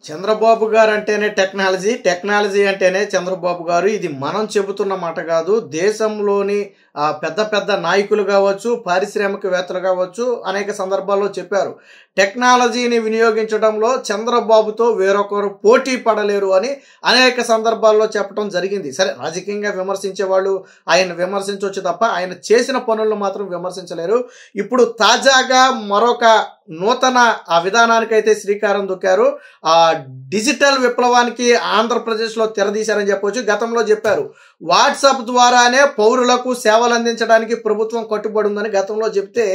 చంద్రబాబు గారు అంటేనే technology, technology అంటేనే చంద్రబాబు గారు. ఇది మనం చెబుతున్న మాట కాదు. దేశంలోని పెద్ద పెద్ద నాయకులు కావచ్చు, పారిశ్రామికవేత్తలు కావచ్చు, అనేక సందర్భాల్లో చెప్పారు. టెక్నాలజీని వినియోగించడంలో చంద్రబాబుతో వేరొకరు పోటీ పడలేరు అని అనేక సందర్భాల్లో చెప్పడం జరిగింది. సరే, రాజకీయంగా విమర్శించే వాళ్ళు ఆయన విమర్శించవచ్చు తప్ప ఆయన చేసిన పనులను మాత్రం విమర్శించలేరు. ఇప్పుడు తాజాగా మరొక నూతన విధానానికైతే శ్రీకారం చుట్టారు. డిజిటల్ విప్లవానికి ఆంధ్రప్రదేశ్లో తెరదీశారని చెప్పవచ్చు. గతంలో చెప్పారు, వాట్సాప్ ద్వారానే పౌరులకు సేవలు అందించడానికి ప్రభుత్వం కట్టుబడి ఉందని గతంలో చెప్తే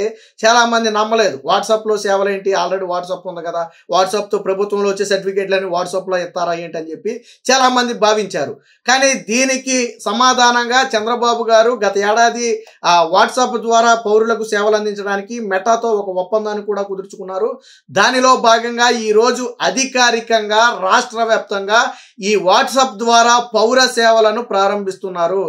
చాలా మంది నమ్మలేదు. వాట్సాప్లో సేవలు ఏంటి, ఆల్రెడీ వాట్సాప్ ఉంది కదా, వాట్సాప్తో ప్రభుత్వంలో వచ్చే సర్టిఫికేట్లని వాట్సాప్లో ఇస్తారా ఏంటి అని చెప్పి చాలా మంది భావించారు. కానీ దీనికి సమాధానంగా చంద్రబాబు గారు గత ఏడాది వాట్సాప్ ద్వారా పౌరులకు సేవలు అందించడానికి మెటాతో ఒక ఒప్పందాన్ని కూడా కుదుర్చుకున్నారు. దానిలో భాగంగా ఈరోజు అధికారికంగా రాష్ట్ర వ్యాప్తంగా ఈ వాట్సాప్ ద్వారా పౌర సేవలను ప్రారంభిస్తున్నారు.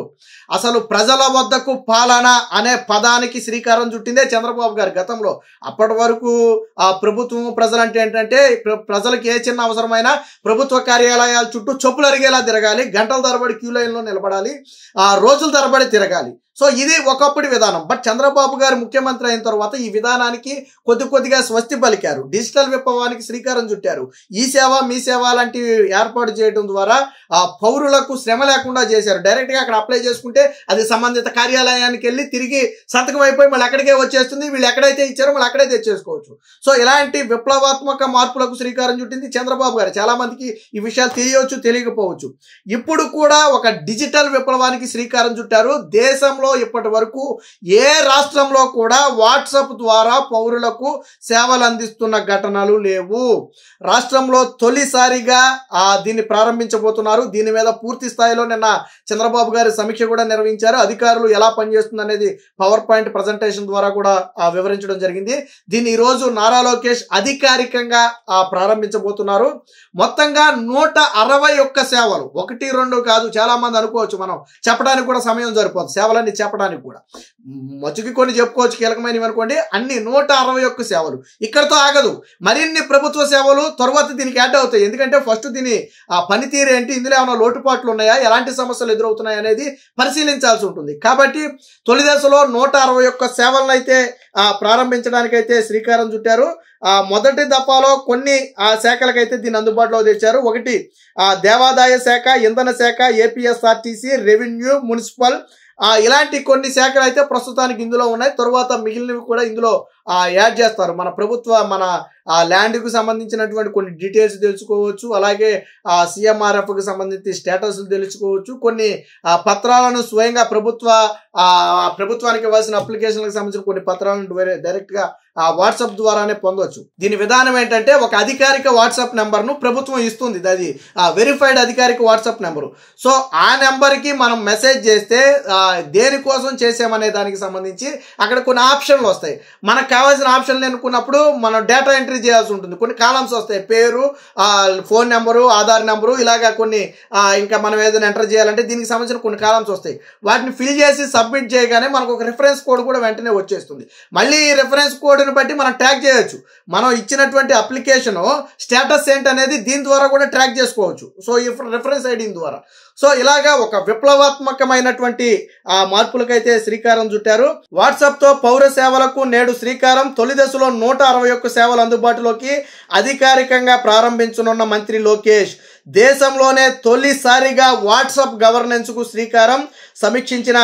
అసలు ప్రజల వద్దకు పాలన అనే పదానికి శ్రీకారం చుట్టిందే చంద్రబాబు గారు గతంలో. అప్పటి వరకు ప్రభుత్వం ప్రజలంటే ఏంటంటే ప్రజలకు ఏ చిన్న అవసరమైనా ప్రభుత్వ కార్యాలయాల చుట్టూ చెప్పులు అరిగేలా తిరగాలి, గంటల తరబడి క్యూ లైన్లో నిలబడాలి, రోజుల తరబడి తిరగాలి. సో ఇది ఒకప్పటి విధానం. బట్ చంద్రబాబు గారు ముఖ్యమంత్రి అయిన తర్వాత ఈ విధానానికి కొద్దిగా స్వస్తి పలికారు. డిజిటల్ విప్లవానికి శ్రీకారం చుట్టారు. ఈ సేవ మీ సేవ లాంటివి ఏర్పాటు చేయడం ద్వారా పౌరులకు శ్రమ లేకుండా చేశారు. డైరెక్ట్గా అక్కడ అప్లై చేసుకుంటే అది సంబంధిత కార్యాలయానికి వెళ్ళి తిరిగి సంతకం అయిపోయి మళ్ళీ అక్కడికే వచ్చేస్తుంది. వీళ్ళు ఎక్కడైతే ఇచ్చారో మళ్ళీ అక్కడే తెచ్చేసుకోవచ్చు. సో ఇలాంటి విప్లవాత్మక మార్పులకు శ్రీకారం చుట్టింది చంద్రబాబు గారు. చాలా మందికి ఈ విషయాలు తెలియవచ్చు, తెలియకపోవచ్చు. ఇప్పుడు కూడా ఒక డిజిటల్ విప్లవానికి శ్రీకారం చుట్టారు. దేశంలో ఇప్పటి వరకు ఏ రాష్ట్రంలో కూడా వాట్సాప్ ద్వారా పౌరులకు సేవలు అందిస్తున్న ఘటనలు లేవు. రాష్ట్రంలో తొలిసారిగా దీన్ని ప్రారంభించబోతున్నారు. దీని మీద పూర్తి స్థాయిలో నిన్న చంద్రబాబు గారి సమీక్ష కూడా నిర్వహించారు. అధికారులు ఎలా పనిచేస్తుంది అనేది పవర్ పాయింట్ ప్రజెంటేషన్ ద్వారా కూడా వివరించడం జరిగింది. దీన్ని ఈరోజు నారా లోకేష్ అధికారికంగా ప్రారంభించబోతున్నారు. మొత్తంగా 161 సేవలు, 1, 2 కాదు. చాలా మంది అనుకోవచ్చు, మనం చెప్పడానికి కూడా సమయం సరిపోతుంది, సేవలన్నీ చెప్పడానికి కూడా మచ్చుకి కొన్ని చెప్పుకోవచ్చు కీలకమైనవి అనుకోండి. అన్ని 161 సేవలు ఇక్కడతో ఆగదు. మరిన్ని ప్రభుత్వ సేవలు తర్వాత దీనికి యాడ్ అవుతాయి. ఎందుకంటే ఫస్ట్ దీని పనితీరు ఏంటి, ఇందులో ఏమైనా లోటుపాట్లు ఉన్నాయా, ఎలాంటి సమస్యలు ఎదురవుతున్నాయి అనేది పరిశీలించాల్సి ఉంటుంది. కాబట్టి తొలి దశలో 161 సేవలను అయితే ప్రారంభించడానికైతే శ్రీకారం చుట్టారు. మొదటి దఫాలో కొన్ని శాఖలకైతే దీన్ని అందుబాటులో తెచ్చారు. ఒకటి దేవాదాయ శాఖ, ఇంధన శాఖ, ఏపీఎస్ఆర్టీసీ, రెవెన్యూ, మున్సిపల్, ఇలాంటి కొన్ని శాఖలు అయితే ప్రస్తుతానికి ఇందులో ఉన్నాయి. తరువాత మిగిలినవి కూడా ఇందులో యాడ్ చేస్తారు. మన ల్యాండ్కు సంబంధించినటువంటి కొన్ని డీటెయిల్స్ తెలుసుకోవచ్చు. అలాగే సిఎంఆర్ఎఫ్కి సంబంధించి స్టేటస్లు తెలుసుకోవచ్చు. కొన్ని పత్రాలను స్వయంగా ప్రభుత్వానికి ఇవ్వాల్సిన అప్లికేషన్లకు సంబంధించిన కొన్ని పత్రాలను డైరెక్ట్గా వాట్సాప్ ద్వారానే పొందవచ్చు. దీని విధానం ఏంటంటే ఒక అధికారిక వాట్సాప్ నెంబర్ను ప్రభుత్వం ఇస్తుంది. అది వెరిఫైడ్ అధికారిక వాట్సాప్ నెంబరు. సో ఆ నెంబర్కి మనం మెసేజ్ చేస్తే దేనికోసం చేసామనే దానికి సంబంధించి అక్కడ కొన్ని ఆప్షన్లు వస్తాయి. మనకు కావాల్సిన ఆప్షన్లు ఎన్నుకున్నప్పుడు మనం డేటా ఎంట్రీ చేయాల్సి ఉంటుంది. కొన్ని కాలమ్స్ వస్తాయి, పేరు, ఫోన్ నెంబరు, ఆధార్ నెంబరు, ఇలాగా కొన్ని ఇంకా మనం ఏదైనా ఎంటర్ చేయాలంటే దీనికి సంబంధించిన కొన్ని కాలమ్స్ వస్తాయి. వాటిని ఫిల్ చేసి సబ్మిట్ చేయగానే మనకు ఒక రిఫరెన్స్ కోడ్ కూడా వెంటనే వచ్చేస్తుంది. మళ్ళీ ఈ రిఫరెన్స్ కోడ్ని బట్టి మనం ట్రాక్ చేయొచ్చు. మనం ఇచ్చినటువంటి అప్లికేషన్ స్టేటస్ ఏంటనేది దీని ద్వారా కూడా ట్రాక్ చేసుకోవచ్చు. సో ఈ రిఫరెన్స్ ఐడి ద్వారా. సో ఇలాగా ఒక విప్లవాత్మకమైనటువంటి మార్పులకైతే శ్రీకారం చుట్టారు. వాట్సాప్ తో పౌర సేవలకు నేడు శ్రీకారం. తొలి దశలో 161 సేవలు అందుబాటులోకి అధికారికంగా ప్రారంభించనున్న మంత్రి లోకేష్. దేశంలోనే తొలిసారిగా వాట్సాప్ గవర్నెన్స్ కు శ్రీకారం. సమీక్షించిన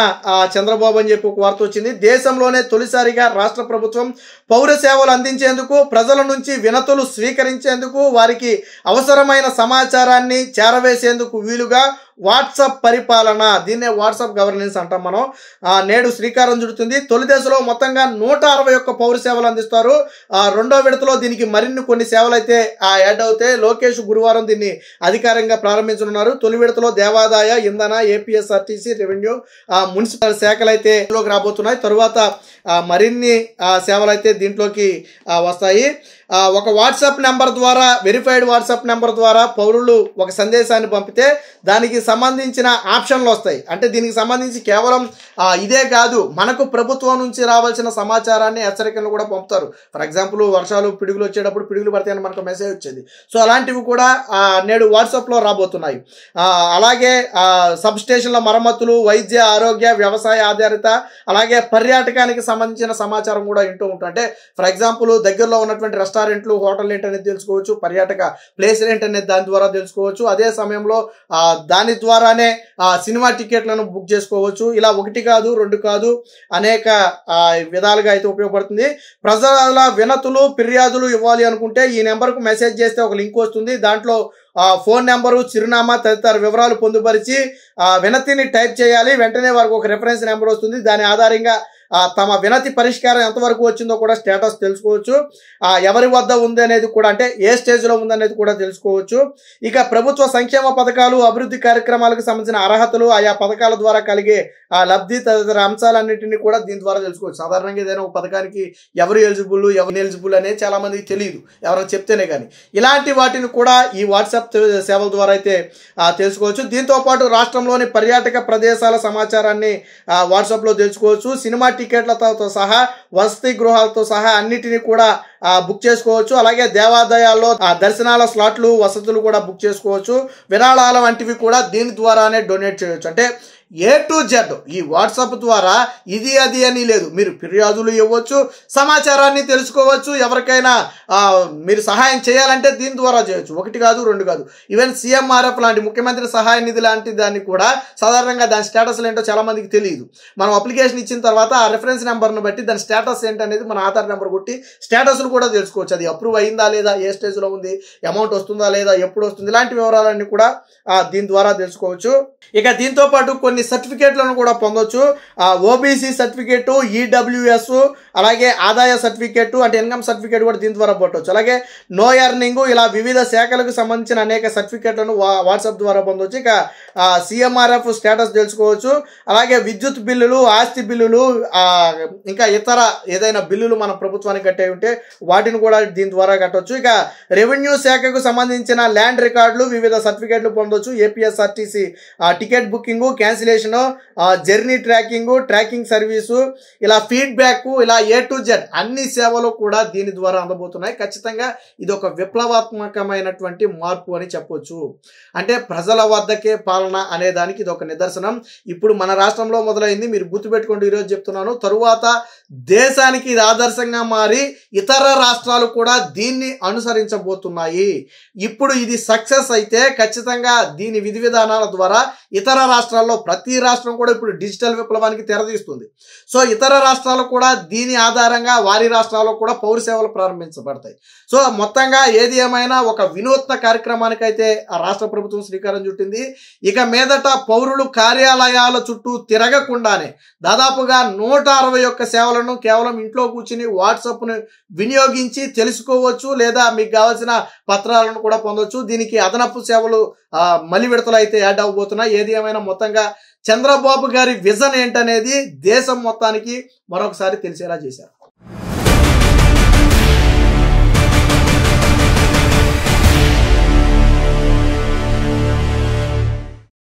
చంద్రబాబు అని చెప్పి ఒక వార్త వచ్చింది. దేశంలోనే తొలిసారిగా రాష్ట్ర ప్రభుత్వం పౌర సేవలు అందించేందుకు, ప్రజల నుంచి వినతులు స్వీకరించేందుకు, వారికి అవసరమైన సమాచారాన్ని చేరవేసేందుకు వీలుగా వాట్సాప్ పరిపాలన, దీన్నే వాట్సాప్ గవర్నెన్స్ అంటాం మనం, నేడు శ్రీకారం చుడుతుంది. తొలి దశలో మొత్తంగా 161 పౌర సేవలు అందిస్తారు. రెండో విడతలో దీనికి మరిన్ని కొన్ని సేవలు అయితే యాడ్ అవుతాయి. లోకేష్ గురువారం దీన్ని అధికారంగా ప్రారంభించనున్నారు. తొలి విడతలో దేవాదాయ, ఇంధన, ఏపీఎస్ఆర్టీసీ, రెవెన్యూ, మున్సిపల్ శాఖలు అయితే రాబోతున్నాయి. తరువాత మరిన్ని సేవలు అయితే దీంట్లోకి వస్తాయి. ఒక వాట్సాప్ నెంబర్ ద్వారా, వెరిఫైడ్ వాట్సాప్ నెంబర్ ద్వారా పౌరులు ఒక సందేశాన్ని పంపితే దానికి సంబంధించిన ఆప్షన్లు వస్తాయి. అంటే దీనికి సంబంధించి కేవలం ఇదే కాదు, మనకు ప్రభుత్వం నుంచి రావాల్సిన సమాచారాన్ని హెచ్చరికలు కూడా పంపుతారు. ఫర్ ఎగ్జాంపుల్ వర్షాలు పిడుగులు వచ్చేటప్పుడు పిడుగులు పడతాయని మనకు మెసేజ్ వచ్చేది. సో అలాంటివి కూడా నేడు వాట్సాప్లో రాబోతున్నాయి. అలాగే సబ్ స్టేషన్ల మరమ్మతులు, వైద్య, ఆరోగ్య, వ్యవసాయ ఆధారిత, అలాగే పర్యాటకానికి సంబంధించిన సమాచారం కూడా వింటూ ఉంటాం. అంటే ఫర్ ఎగ్జాంపుల్ దగ్గరలో ఉన్నటువంటి రెస్టారెంట్లు, హోటల్ ఏంటనేది తెలుసుకోవచ్చు, పర్యాటక ప్లేస్ ఏంటనేది దాని ద్వారా తెలుసుకోవచ్చు. అదే సమయంలో దాని ద్వారానే సినిమా టికెట్లను బుక్ చేసుకోవచ్చు. ఇలా ఒకటి కాదు, రెండు కాదు, అనేక విధాలుగా అయితే ఉపయోగపడుతుంది. ప్రజల వినతులు, ఫిర్యాదులు ఇవ్వాలి అనుకుంటే ఈ నెంబర్కు మెసేజ్ చేస్తే ఒక లింక్ వస్తుంది. దాంట్లో ఫోన్ నెంబరు, చిరునామా తదితర వివరాలు పొందుపరిచి వినతిని టైప్ చేయాలి. వెంటనే వారికి ఒక రెఫరెన్స్ నెంబర్ వస్తుంది. దాని ఆధారంగా తమ వినతి పరిష్కారం ఎంతవరకు వచ్చిందో కూడా స్టేటస్ తెలుసుకోవచ్చు. ఎవరి వద్ద ఉంది అనేది కూడా, అంటే ఏ స్టేజ్లో ఉందనేది కూడా తెలుసుకోవచ్చు. ఇక ప్రభుత్వ సంక్షేమ పథకాలు, అభివృద్ధి కార్యక్రమాలకు సంబంధించిన అర్హతలు, ఆయా పథకాల ద్వారా కలిగే లబ్ధి తదితర అంశాలన్నింటినీ కూడా దీని ద్వారా తెలుసుకోవచ్చు. సాధారణంగా ఏదైనా ఒక పథకానికి ఎవరు ఎలిజిబుల్ అనేది చాలా మందికి తెలియదు, ఎవరైనా చెప్తేనే కానీ. ఇలాంటి వాటిని కూడా ఈ వాట్సాప్ సేవల ద్వారా అయితే తెలుసుకోవచ్చు. దీంతో పాటు రాష్ట్రంలోని పర్యాటక ప్రదేశాల సమాచారాన్ని వాట్సాప్లో తెలుసుకోవచ్చు. సినిమా టికెట్లతో సహా, వసతి గృహాలతో సహా అన్నిటినీ కూడా బుక్ చేసుకోవచ్చు. అలాగే దేవాలయాల్లో దర్శనాల స్లాట్లు, వసతులు కూడా బుక్ చేసుకోవచ్చు. విరాళాల వంటివి కూడా దీని ద్వారానే డొనేట్ చేయవచ్చు. అంటే A to Z ఈ వాట్సాప్ ద్వారా ఇది అది అని లేదు, మీరు ఫిర్యాదులు ఇవ్వచ్చు, సమాచారాన్ని తెలుసుకోవచ్చు. ఎవరికైనా మీరు సహాయం చేయాలంటే దీని ద్వారా చేయొచ్చు. ఒకటి కాదు, రెండు కాదు. ఈవెన్ CMRF లాంటి, ముఖ్యమంత్రి సహాయ నిధి లాంటి దాన్ని కూడా సాధారణంగా దాని స్టేటస్లు ఏంటో చాలా మందికి తెలియదు. మనం అప్లికేషన్ ఇచ్చిన తర్వాత ఆ రెఫరెన్స్ నెంబర్ను బట్టి దాని స్టేటస్ ఏంటనేది మన ఆధార్ నెంబర్ కొట్టి స్టేటస్లు కూడా తెలుసుకోవచ్చు. అది అప్రూవ్ అయిందా లేదా, ఏ స్టేజ్లో ఉంది, అమౌంట్ వస్తుందా లేదా, ఎప్పుడు వస్తుంది, ఇలాంటి వివరాలన్నీ కూడా దీని ద్వారా తెలుసుకోవచ్చు. ఇక దీంతో పాటు కొన్ని సర్టిఫికేట్లను కూడా పొందొచ్చు. OBC సర్టిఫికేటు, EWS, అలాగే ఆదాయ సర్టిఫికేటు అంటే ఇన్కమ్ సర్టిఫికేట్ కూడా దీని ద్వారా పొందవచ్చు. అలాగే నో ఎర్నింగ్, ఇలా వివిధ శాఖలకు సంబంధించిన అనేక సర్టిఫికేట్లను వాట్సాప్ ద్వారా పొందవచ్చు. ఇక CMRF స్టేటస్ తెలుసుకోవచ్చు. అలాగే విద్యుత్ బిల్లులు, ఆస్తి బిల్లులు, ఇంకా ఇతర ఏదైనా బిల్లులు మన ప్రభుత్వానికి కట్టే ఉంటే వాటిని కూడా దీని ద్వారా కట్టవచ్చు. ఇక రెవెన్యూ శాఖకు సంబంధించిన ల్యాండ్ రికార్డులు, వివిధ సర్టిఫికేట్లు పొందవచ్చు. APSRTC ticket booking, cancellation, journey tracking service, ఇలా ఫీడ్బ్యాక్, ఇలా A to Z అన్ని సేవలు కూడా దీని ద్వారా అందబోతున్నాయి. ఖచ్చితంగా ఇది ఒక విప్లవాత్మకమైనటువంటి మార్పు అని చెప్పొచ్చు. అంటే ప్రజల వద్దకే పాలన అనే దానికి ఇది ఒక నిదర్శనం. ఇప్పుడు మన రాష్ట్రంలో మొదలైంది, మీరు గుర్తుపెట్టుకోండి, ఈరోజు చెప్తున్నాను. తరువాత దేశానికి ఇది ఆదర్శంగా మారి ఇతర రాష్ట్రాలు కూడా దీన్ని అనుసరించబోతున్నాయి. ఇప్పుడు ఇది సక్సెస్ అయితే ఖచ్చితంగా దీని విధి విధానాల ద్వారా ఇతర రాష్ట్రాల్లో, ప్రతి రాష్ట్రం కూడా ఇప్పుడు డిజిటల్ విప్లవానికి తెరదీస్తుంది. సో ఇతర రాష్ట్రాలు కూడా దీని ఆధారంగా వారి రాష్ట్రాల్లో కూడా పౌర సేవలు ప్రారంభించబడతాయి. సో మొత్తంగా ఏది ఏమైనా ఒక వినూత్న కార్యక్రమానికి అయితే ఆ రాష్ట్ర ప్రభుత్వం శ్రీకారం చుట్టింది. ఇక మీదట పౌరులు కార్యాలయాల చుట్టూ తిరగకుండానే దాదాపుగా 161 సేవలను కేవలం ఇంట్లో కూర్చుని వాట్సాప్ను వినియోగించి తెలుసుకోవచ్చు, లేదా మీకు కావాల్సిన పత్రాలను కూడా పొందవచ్చు. దీనికి అదనపు సేవలు మళ్ళీ విడతలు అయితే యాడ్ అవ్వబోతున్నాయి. ఏది ఏమైనా మొత్తంగా చంద్రబాబు గారి విజన్ ఏంటనేది దేశం మొత్తానికి మరొకసారి తెలిసేలా చేశారు.